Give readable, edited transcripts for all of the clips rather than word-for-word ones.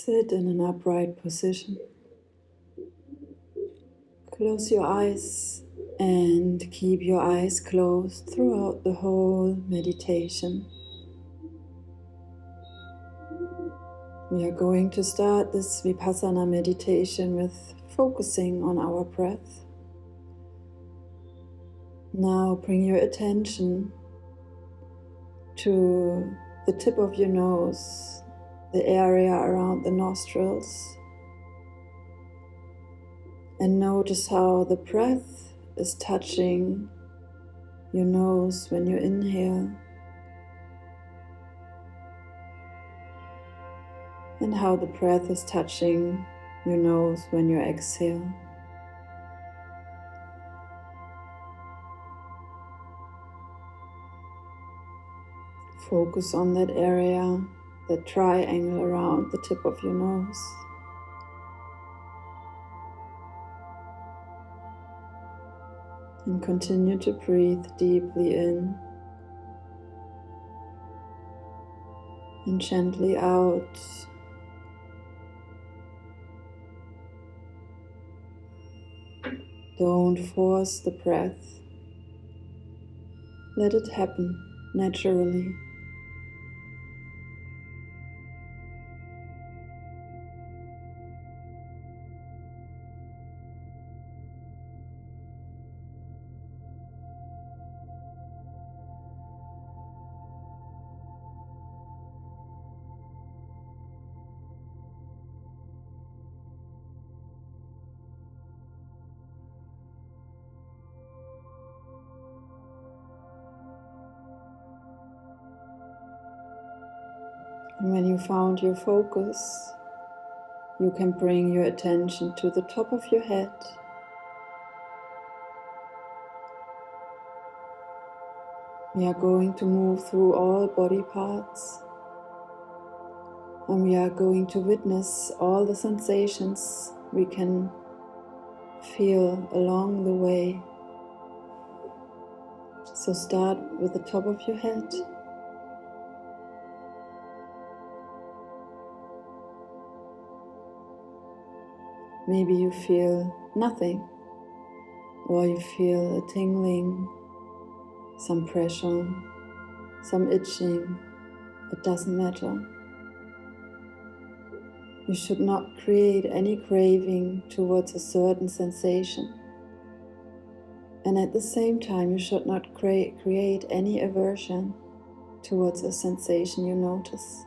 Sit in an upright position. Close your eyes and keep your eyes closed throughout the whole meditation. We are going to start this Vipassana meditation with focusing on our breath. Now bring your attention to the tip of your nose, the area around the nostrils, and notice how the breath is touching your nose when you inhale, and how the breath is touching your nose when you exhale. Focus on that area, that triangle around the tip of your nose. And continue to breathe deeply in and gently out. Don't force the breath. Let it happen naturally. And when you found your focus, you can bring your attention to the top of your head. We are going to move through all body parts, and we are going to witness all the sensations we can feel along the way. So start with the top of your head. Maybe you feel nothing, or you feel a tingling, some pressure, some itching. It doesn't matter. You should not create any craving towards a certain sensation. And at the same time, you should not create any aversion towards a sensation you notice.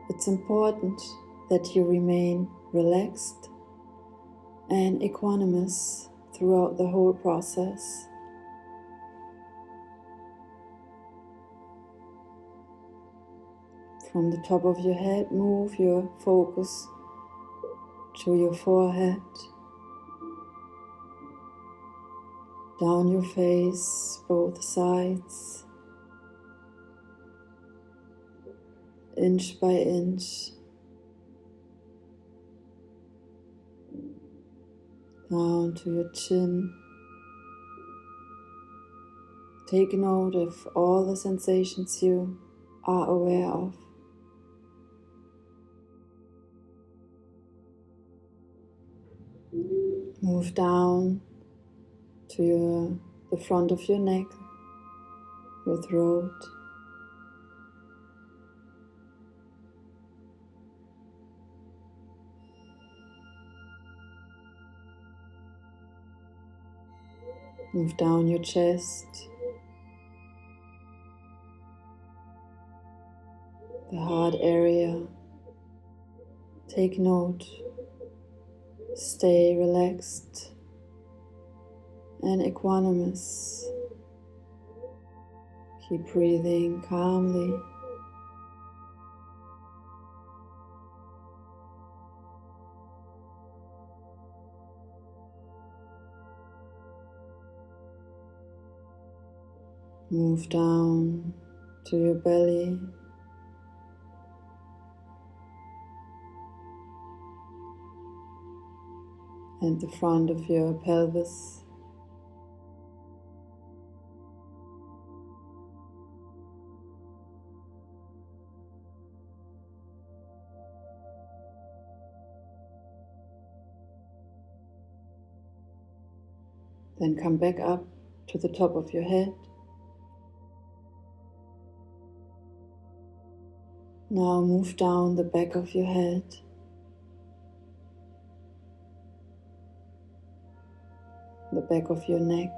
It's important that you remain relaxed and equanimous throughout the whole process. From the top of your head, move your focus to your forehead, down your face, both sides, inch by inch, down to your chin. Take note of all the sensations you are aware of. Move down to the front of your neck, your throat. Move down your chest, the heart area. Take note. Stay relaxed and equanimous. Keep breathing calmly. Move down to your belly. And the front of your pelvis. Then come back up to the top of your head. Now move down the back of your head. The back of your neck.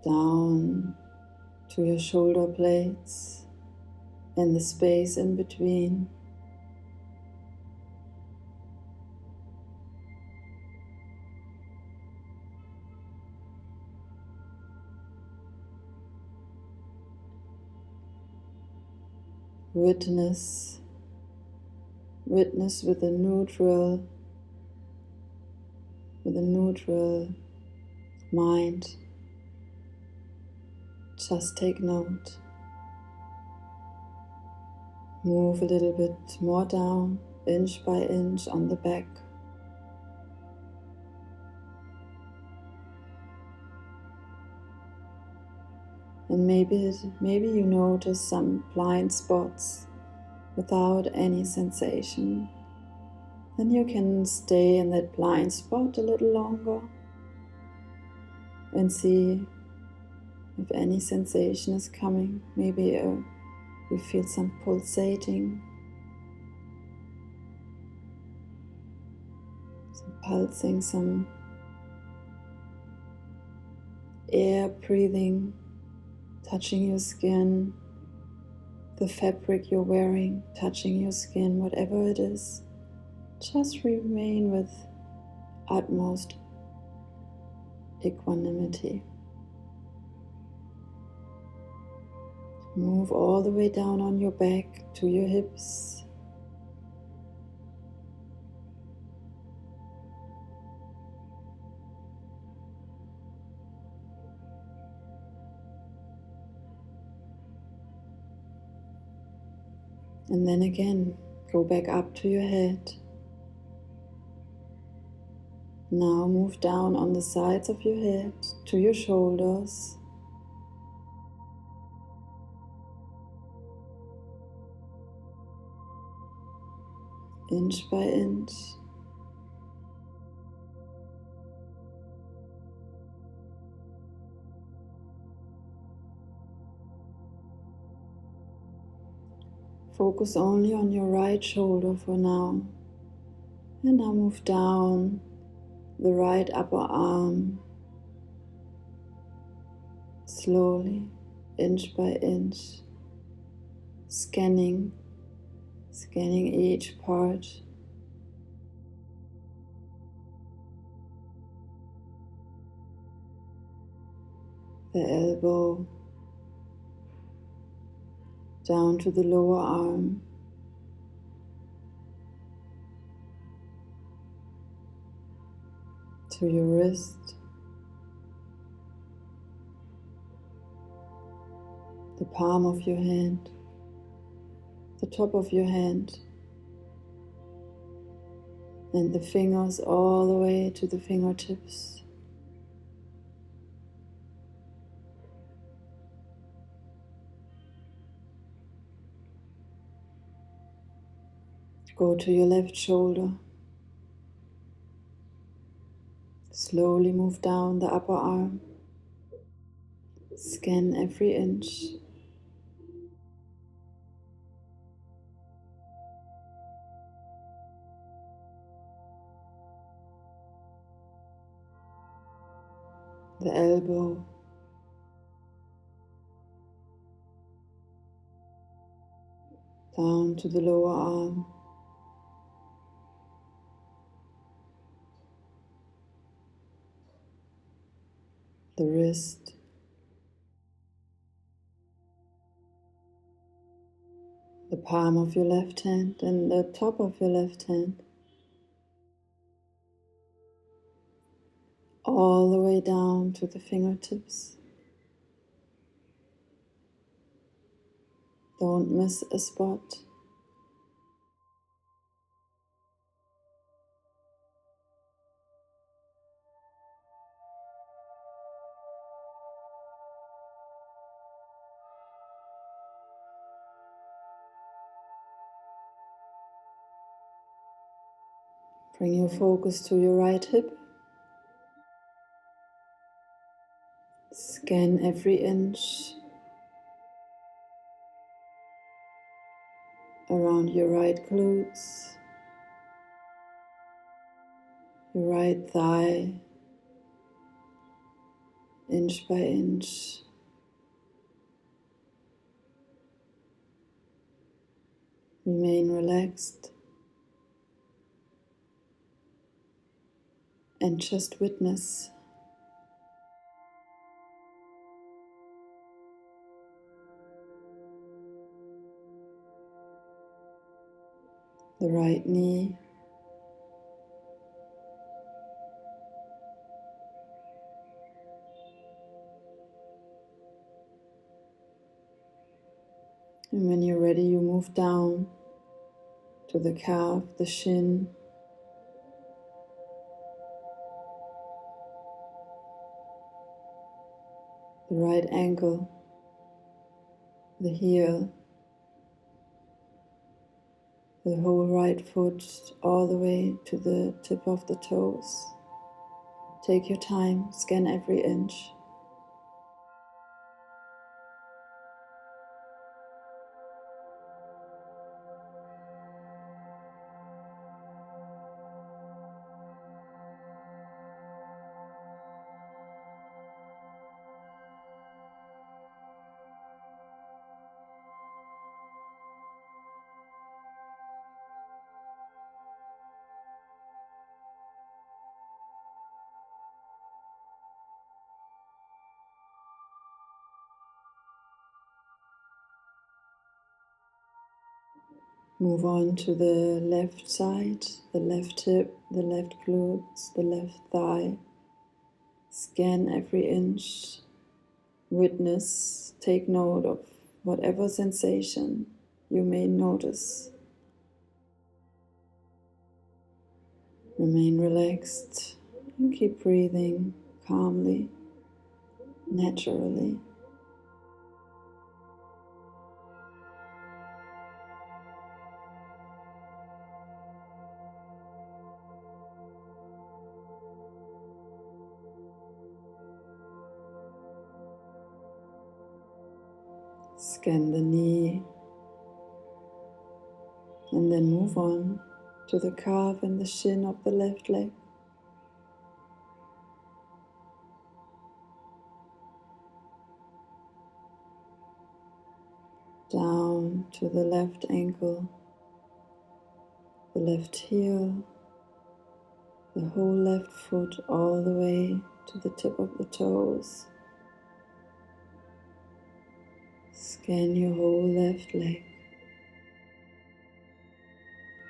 Down to your shoulder blades and the space in between. Witness with a neutral mind. Just take note. Move a little bit more down, inch by inch on the back. And maybe you notice some blind spots without any sensation. Then you can stay in that blind spot a little longer and see if any sensation is coming. Maybe you feel some pulsating, some pulsing, some air breathing, touching your skin, the fabric you're wearing, touching your skin, whatever it is. Just remain with utmost equanimity. Move all the way down on your back to your hips. And then again, go back up to your head. Now move down on the sides of your head to your shoulders. Inch by inch. Focus only on your right shoulder for now. And now move down the right upper arm. Slowly, inch by inch. Scanning each part. The elbow. Down to the lower arm. To your wrist. The palm of your hand. The top of your hand. And the fingers all the way to the fingertips. Go to your left shoulder. Slowly move down the upper arm. Scan every inch. The elbow. Down to the lower arm. The wrist, the palm of your left hand and the top of your left hand, all the way down to the fingertips. Don't miss a spot. Bring your focus to your right hip. Scan every inch around your right glutes, your right thigh, inch by inch. Remain relaxed and just witness. The right knee, and when you're ready, you move down to the calf, the shin, the right ankle, the heel, the whole right foot, all the way to the tip of the toes. Take your time, scan every inch. Move on to the left side, the left hip, the left glutes, the left thigh. Scan every inch. Witness, take note of whatever sensation you may notice. Remain relaxed and keep breathing calmly, naturally. Scan the knee and then move on to the calf and the shin of the left leg. Down to the left ankle, the left heel, the whole left foot all the way to the tip of the toes. Scan your whole left leg.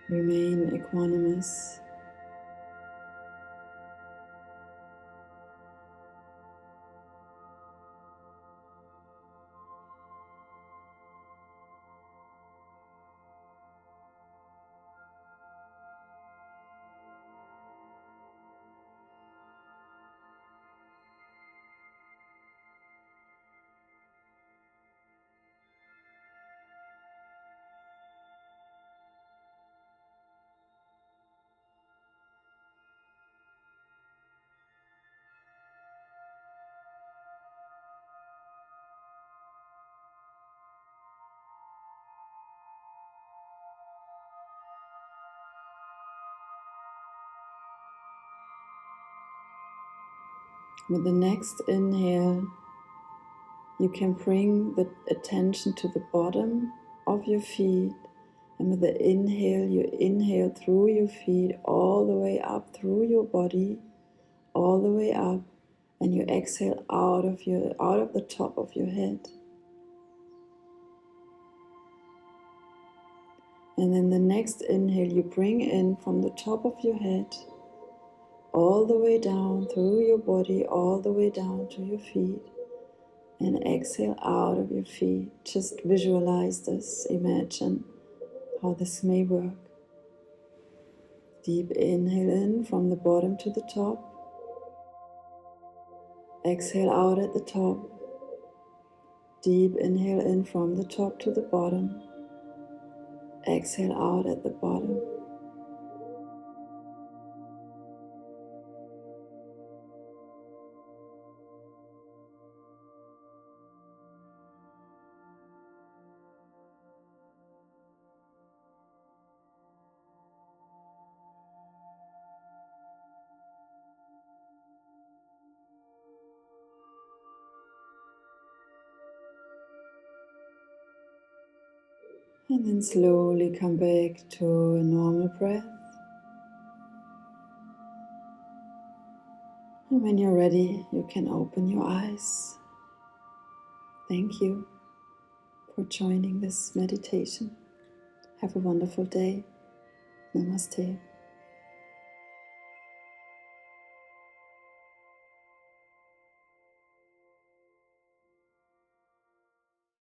Remain equanimous. With the next inhale, you can bring the attention to the bottom of your feet. And with the inhale, you inhale through your feet all the way up through your body, all the way up, and you exhale out of the top of your head. And then the next inhale, you bring in from the top of your head, all the way down through your body, all the way down to your feet. And exhale out of your feet. Just visualize this, imagine how this may work. Deep inhale in from the bottom to the top. Exhale out at the top. Deep inhale in from the top to the bottom. Exhale out at the bottom. And then slowly come back to a normal breath. And when you're ready, you can open your eyes. Thank you for joining this meditation. Have a wonderful day. Namaste.